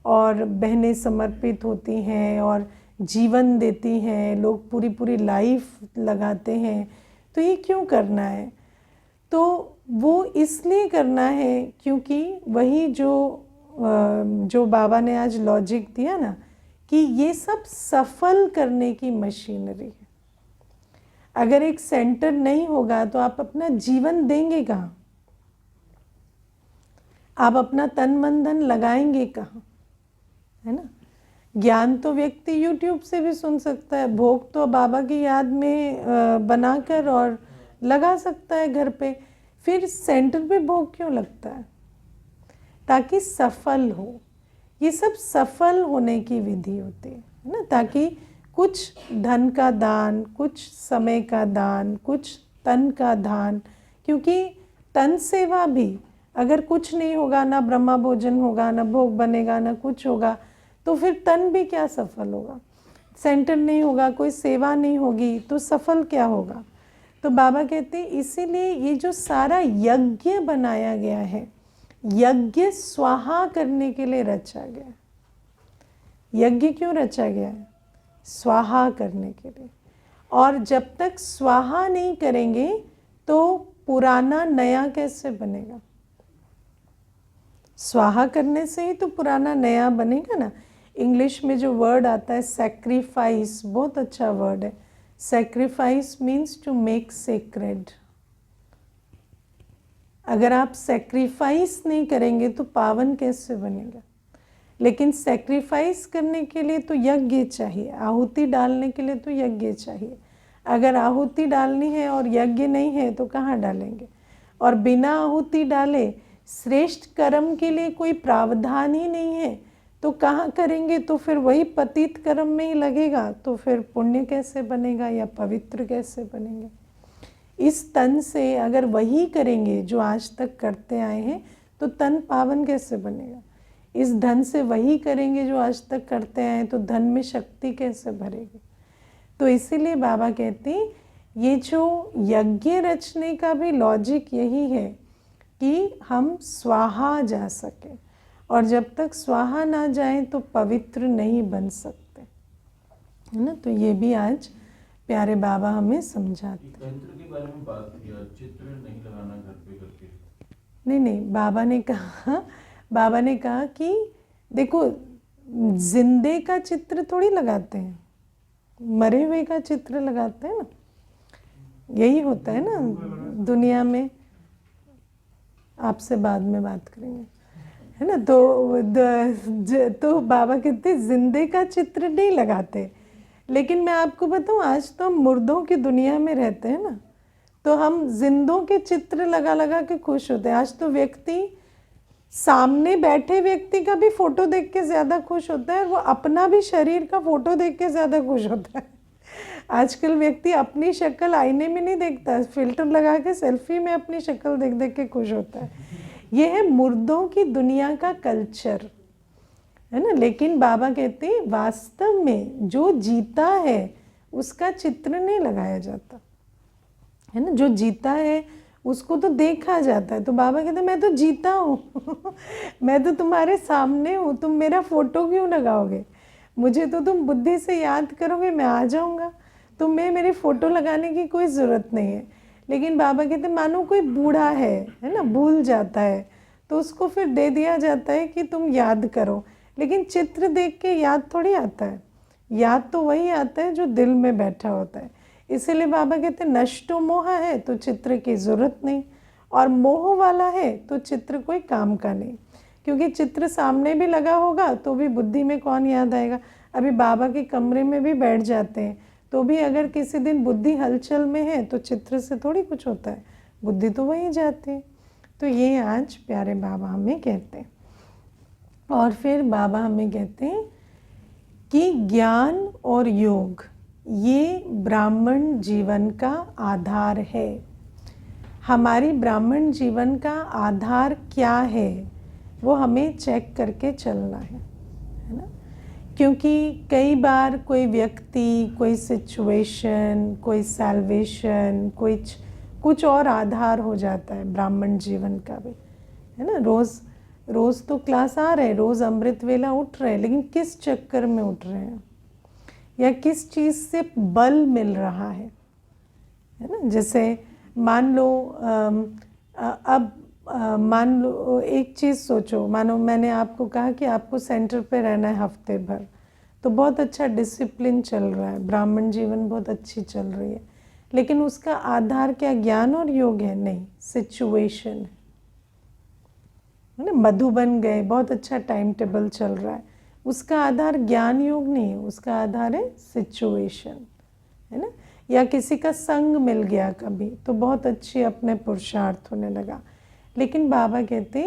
और बहनें समर्पित होती हैं और जीवन देती हैं, लोग पूरी लाइफ लगाते हैं, तो ये क्यों करना है? तो वो इसलिए करना है क्योंकि वही जो बाबा ने आज लॉजिक दिया ना, कि ये सब सफल करने की मशीनरी है। अगर एक सेंटर नहीं होगा तो आप अपना जीवन देंगे कहाँ? आप अपना तन मन धन लगाएंगे कहाँ, है ना। ज्ञान तो व्यक्ति यूट्यूब से भी सुन सकता है, भोग तो बाबा की याद में बनाकर और लगा सकता है घर पे। फिर सेंटर पे भोग क्यों लगता है? ताकि सफल हो। ये सब सफल होने की विधि होती है ना, ताकि कुछ धन का दान, कुछ समय का दान, कुछ तन का दान, क्योंकि तन सेवा भी अगर कुछ नहीं होगा, ना ब्रह्मा भोजन होगा, ना भोग बनेगा, ना कुछ होगा, तो फिर तन भी क्या सफल होगा। सेंटर नहीं होगा, कोई सेवा नहीं होगी, तो सफल क्या होगा। तो बाबा कहते हैं इसीलिए ये जो सारा यज्ञ बनाया गया है, यज्ञ स्वाहा करने के लिए रचा गया है। यज्ञ क्यों रचा गया है? स्वाहा करने के लिए। और जब तक स्वाहा नहीं करेंगे तो पुराना नया कैसे बनेगा। स्वाहा करने से ही तो पुराना नया बनेगा ना। इंग्लिश में जो वर्ड आता है सैक्रिफाइस, बहुत अच्छा वर्ड है। Sacrifice means to make sacred. अगर आप सैक्रिफाइस नहीं करेंगे तो पावन कैसे बनेगा। लेकिन सैक्रिफाइस करने के लिए तो यज्ञ चाहिए, आहुति डालने के लिए तो यज्ञ चाहिए। अगर आहुति डालनी है और यज्ञ नहीं है तो कहाँ डालेंगे। और बिना आहुति डाले श्रेष्ठ कर्म के लिए कोई प्रावधान ही नहीं है तो कहाँ करेंगे। तो फिर वही पतित कर्म में ही लगेगा, तो फिर पुण्य कैसे बनेगा या पवित्र कैसे बनेंगे। इस तन से अगर वही करेंगे जो आज तक करते आए हैं तो तन पावन कैसे बनेगा। इस धन से वही करेंगे जो आज तक करते आए हैं तो धन में शक्ति कैसे भरेगी। तो इसीलिए बाबा कहते हैं ये जो यज्ञ रचने का भी लॉजिक यही है कि हम स्वाहा जा सके, और जब तक स्वाहा ना जाए तो पवित्र नहीं बन सकते, है ना। तो ये भी आज प्यारे बाबा हमें समझाते। यंत्र के बारे में बात किया, चित्र नहीं लगाना घर पे करके। नहीं, बाबा ने कहा कि देखो जिंदे का चित्र थोड़ी लगाते हैं, मरे हुए का चित्र लगाते हैं ना। यही होता है ना दुनिया में। आपसे बाद में बात करेंगे, है ना। तो बाबा कहते जिंदे का चित्र नहीं लगाते। लेकिन मैं आपको बताऊं, आज तो हम मुर्दों की दुनिया में रहते हैं ना, तो हम जिंदों के चित्र लगा लगा के खुश होते हैं। आज तो व्यक्ति सामने बैठे व्यक्ति का भी फोटो देख के ज़्यादा खुश होता है, वो अपना भी शरीर का फोटो देख के ज़्यादा खुश होता है। आजकल व्यक्ति अपनी शक्ल आईने में नहीं देखता, फिल्टर लगा के सेल्फी में अपनी शक्ल देख देख के खुश होता है। ये है मुर्दों की दुनिया का कल्चर, है ना। लेकिन बाबा कहते हैं वास्तव में जो जीता है उसका चित्र नहीं लगाया जाता, है ना। जो जीता है उसको तो देखा जाता है। तो बाबा कहते हैं मैं तो जीता हूँ मैं तो तुम्हारे सामने हूँ, तुम मेरा फोटो क्यों लगाओगे। मुझे तो तुम बुद्धि से याद करोगे, मैं आ जाऊँगा, तुम्हें मेरी फ़ोटो लगाने की कोई ज़रूरत नहीं है। लेकिन बाबा कहते मानो कोई बूढ़ा है ना, भूल जाता है, तो उसको फिर दे दिया जाता है कि तुम याद करो। लेकिन चित्र देख के याद थोड़ी आता है, याद तो वही आता है जो दिल में बैठा होता है। इसीलिए बाबा कहते नष्टो मोह है तो चित्र की ज़रूरत नहीं, और मोह वाला है तो चित्र कोई काम का नहीं। क्योंकि चित्र सामने भी लगा होगा तो भी बुद्धि में कौन याद आएगा। अभी बाबा के कमरे में भी बैठ जाते हैं तो भी अगर किसी दिन बुद्धि हलचल में है तो चित्र से थोड़ी कुछ होता है, बुद्धि तो वहीं जाती है। तो ये आज प्यारे बाबा हमें कहते हैं। और फिर बाबा हमें कहते हैं कि ज्ञान और योग ये ब्राह्मण जीवन का आधार है। हमारी ब्राह्मण जीवन का आधार क्या है वो हमें चेक करके चलना है ना। क्योंकि कई बार कोई व्यक्ति, कोई सिचुएशन, कोई सैल्वेशन, कुछ और आधार हो जाता है ब्राह्मण जीवन का भी, है ना। रोज़ तो क्लास आ रहे हैं, रोज़ अमृत वेला उठ रहे हैं, लेकिन किस चक्कर में उठ रहे हैं या किस चीज़ से बल मिल रहा है ना। जैसे मान लो मान लो एक चीज़ सोचो, मानो मैंने आपको कहा कि आपको सेंटर पे रहना है हफ्ते भर, तो बहुत अच्छा डिसिप्लिन चल रहा है, ब्राह्मण जीवन बहुत अच्छी चल रही है, लेकिन उसका आधार क्या ज्ञान और योग है? नहीं, सिचुएशन है ना। मधुबन गए, बहुत अच्छा टाइम टेबल चल रहा है, उसका आधार ज्ञान योग नहीं है, उसका आधार है सिचुएशन, है ना। या किसी का संग मिल गया कभी तो बहुत अच्छी अपने पुरुषार्थ होने लगा। लेकिन बाबा कहते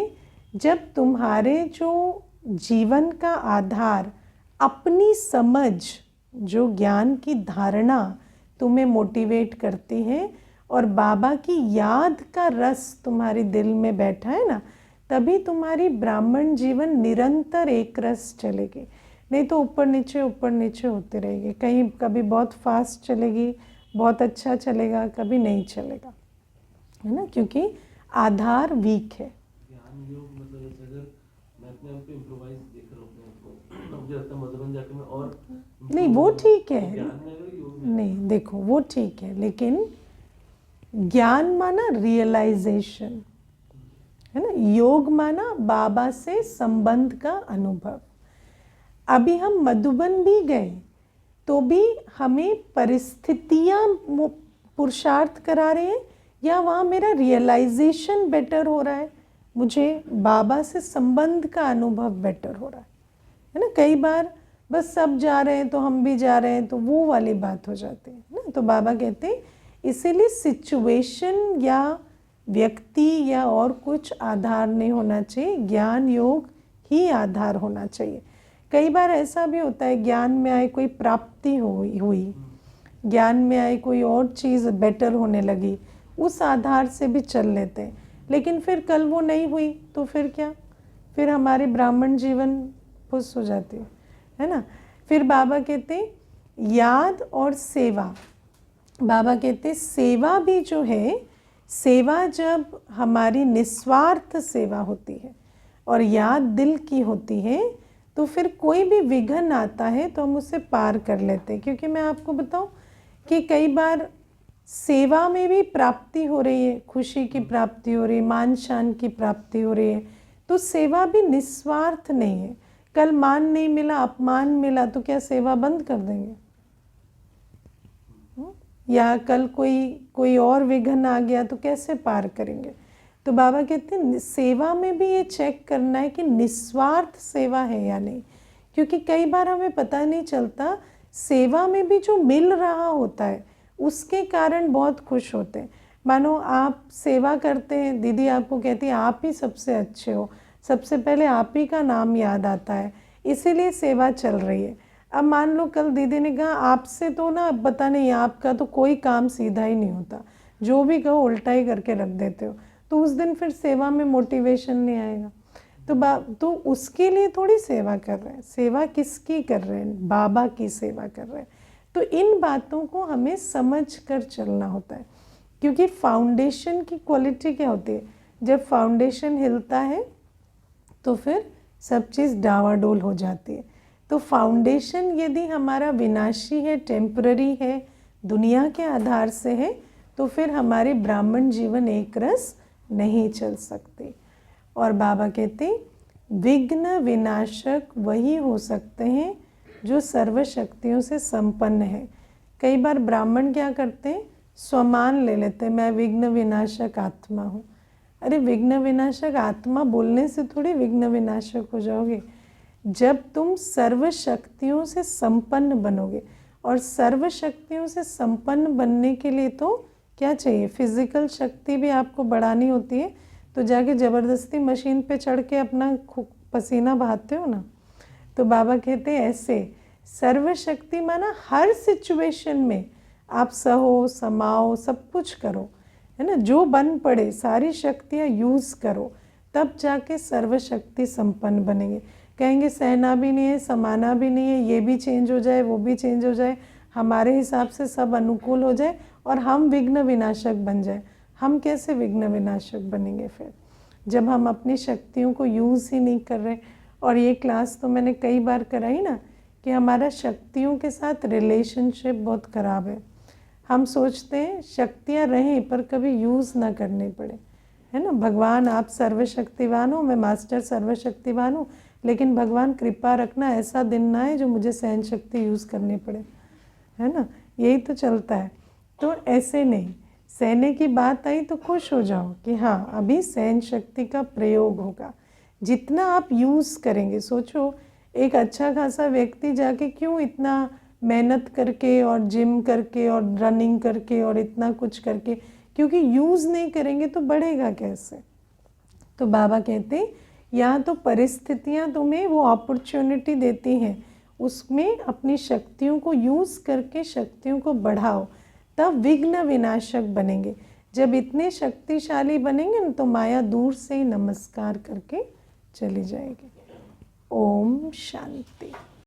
जब तुम्हारे जो जीवन का आधार अपनी समझ, जो ज्ञान की धारणा तुम्हें मोटिवेट करती है और बाबा की याद का रस तुम्हारे दिल में बैठा है ना, तभी तुम्हारी ब्राह्मण जीवन निरंतर एक रस चलेगी। नहीं तो ऊपर नीचे होते रहेगी। कहीं कभी बहुत फास्ट चलेगी, बहुत अच्छा चलेगा, कभी नहीं चलेगा, है ना, क्योंकि आधार वीक है। ज्ञान योग मतलब जैसे अगर मैं अपने आप को इम्प्रोवाइज देख रहा हूँ अपने आप को, मुझे लगता है मधुबन जाके मैं और नहीं, वो ठीक है। ज्ञान में अगर योग में नहीं, देखो वो ठीक है, लेकिन ज्ञान माना रियलाइजेशन, है ना, योग माना बाबा से संबंध का अनुभव। अभी हम मधुबन भी गए तो भी हमें परिस्थितियां पुरुषार्थ करा रहे हैं या वहाँ मेरा रियलाइजेशन बेटर हो रहा है, मुझे बाबा से संबंध का अनुभव बेटर हो रहा है ना। कई बार बस सब जा रहे हैं तो हम भी जा रहे हैं, तो वो वाली बात हो जाती है ना। तो बाबा कहते हैं इसीलिए सिचुएशन या व्यक्ति या और कुछ आधार नहीं होना चाहिए, ज्ञान योग ही आधार होना चाहिए। कई बार ऐसा भी होता है, ज्ञान में आए कोई प्राप्ति हुई, ज्ञान में आए कोई और चीज़ बेटर होने लगी, उस आधार से भी चल लेते हैं। लेकिन फिर कल वो नहीं हुई तो फिर क्या, फिर हमारी ब्राह्मण जीवन फुस हो जाती है ना। फिर बाबा कहते हैं याद और सेवा। बाबा कहते हैं सेवा भी जो है, सेवा जब हमारी निस्वार्थ सेवा होती है और याद दिल की होती है, तो फिर कोई भी विघ्न आता है तो हम उसे पार कर लेते हैं। क्योंकि मैं आपको बताऊं कि कई बार सेवा में भी प्राप्ति हो रही है, खुशी की प्राप्ति हो रही है, मान शान की प्राप्ति हो रही है, तो सेवा भी निस्वार्थ नहीं है। कल मान नहीं मिला, अपमान मिला, तो क्या सेवा बंद कर देंगे? या कल कोई और विघ्न आ गया तो कैसे पार करेंगे? तो बाबा कहते हैं सेवा में भी ये चेक करना है कि निस्वार्थ सेवा है या नहीं। क्योंकि कई बार हमें पता नहीं चलता, सेवा में भी जो मिल रहा होता है उसके कारण बहुत खुश होते हैं। मानो आप सेवा करते हैं, दीदी आपको कहती है आप ही सबसे अच्छे हो, सबसे पहले आप ही का नाम याद आता है, इसीलिए सेवा चल रही है। अब मान लो कल दीदी ने कहा आपसे तो ना पता नहीं, आपका तो कोई काम सीधा ही नहीं होता, जो भी कहो उल्टा ही करके रख देते हो, तो उस दिन फिर सेवा में मोटिवेशन नहीं आएगा। तो उसके लिए थोड़ी सेवा कर रहे हैं, सेवा किसकी कर रहे हैं? बाबा की सेवा कर रहे हैं। तो इन बातों को हमें समझ कर चलना होता है। क्योंकि फाउंडेशन की क्वालिटी क्या होती है, जब फाउंडेशन हिलता है तो फिर सब चीज़ डावाडोल हो जाती है। तो फाउंडेशन यदि हमारा विनाशी है, टेम्पररी है, दुनिया के आधार से है, तो फिर हमारे ब्राह्मण जीवन एक रस नहीं चल सकते। और बाबा कहते विघ्न विनाशक वही हो सकते हैं जो सर्वशक्तियों से संपन्न है। कई बार ब्राह्मण क्या करते हैं, स्वमान ले लेते हैं, मैं विघ्न विनाशक आत्मा हूँ। अरे विघ्न विनाशक आत्मा बोलने से थोड़ी विघ्न विनाशक हो जाओगे। जब तुम सर्वशक्तियों से संपन्न बनोगे, और सर्वशक्तियों से संपन्न बनने के लिए तो क्या चाहिए, फिजिकल शक्ति भी आपको बढ़ानी होती है। तो जाके ज़बरदस्ती मशीन पे चढ़ के अपना पसीना बहाते हो ना। तो बाबा कहते हैं ऐसे सर्वशक्ति माना हर सिचुएशन में आप सहो, समाओ, सब कुछ करो, है ना, जो बन पड़े सारी शक्तियाँ यूज़ करो, तब जाके सर्वशक्ति संपन्न बनेंगे। कहेंगे सहना भी नहीं है, समाना भी नहीं है, ये भी चेंज हो जाए, वो भी चेंज हो जाए, हमारे हिसाब से सब अनुकूल हो जाए और हम विघ्न विनाशक बन जाए। हम कैसे विघ्न विनाशक बनेंगे फिर, जब हम अपनी शक्तियों को यूज़ ही नहीं कर रहे। और ये क्लास तो मैंने कई बार कराई ना कि हमारा शक्तियों के साथ रिलेशनशिप बहुत ख़राब है। हम सोचते हैं शक्तियाँ रहें पर कभी यूज़ ना करनी पड़े, है ना। भगवान आप सर्वशक्तिवान हो, मैं मास्टर सर्वशक्तिवान हूँ, लेकिन भगवान कृपा रखना ऐसा दिन ना है जो मुझे सहन शक्ति यूज़ करनी पड़े, है ना। यही तो चलता है। तो ऐसे नहीं, सहने की बात आई तो खुश हो जाओ कि हाँ अभी सहन शक्ति का प्रयोग होगा। जितना आप यूज़ करेंगे, सोचो एक अच्छा खासा व्यक्ति जाके क्यों इतना मेहनत करके और जिम करके और रनिंग करके और इतना कुछ करके, क्योंकि यूज़ नहीं करेंगे तो बढ़ेगा कैसे। तो बाबा कहते या तो परिस्थितियाँ तुम्हें वो अपॉर्चुनिटी देती हैं, उसमें अपनी शक्तियों को यूज़ करके शक्तियों को बढ़ाओ, तब विघ्न विनाशक बनेंगे। जब इतने शक्तिशाली बनेंगे ना तो माया दूर से ही नमस्कार करके चली जाएगी। ओम शांति।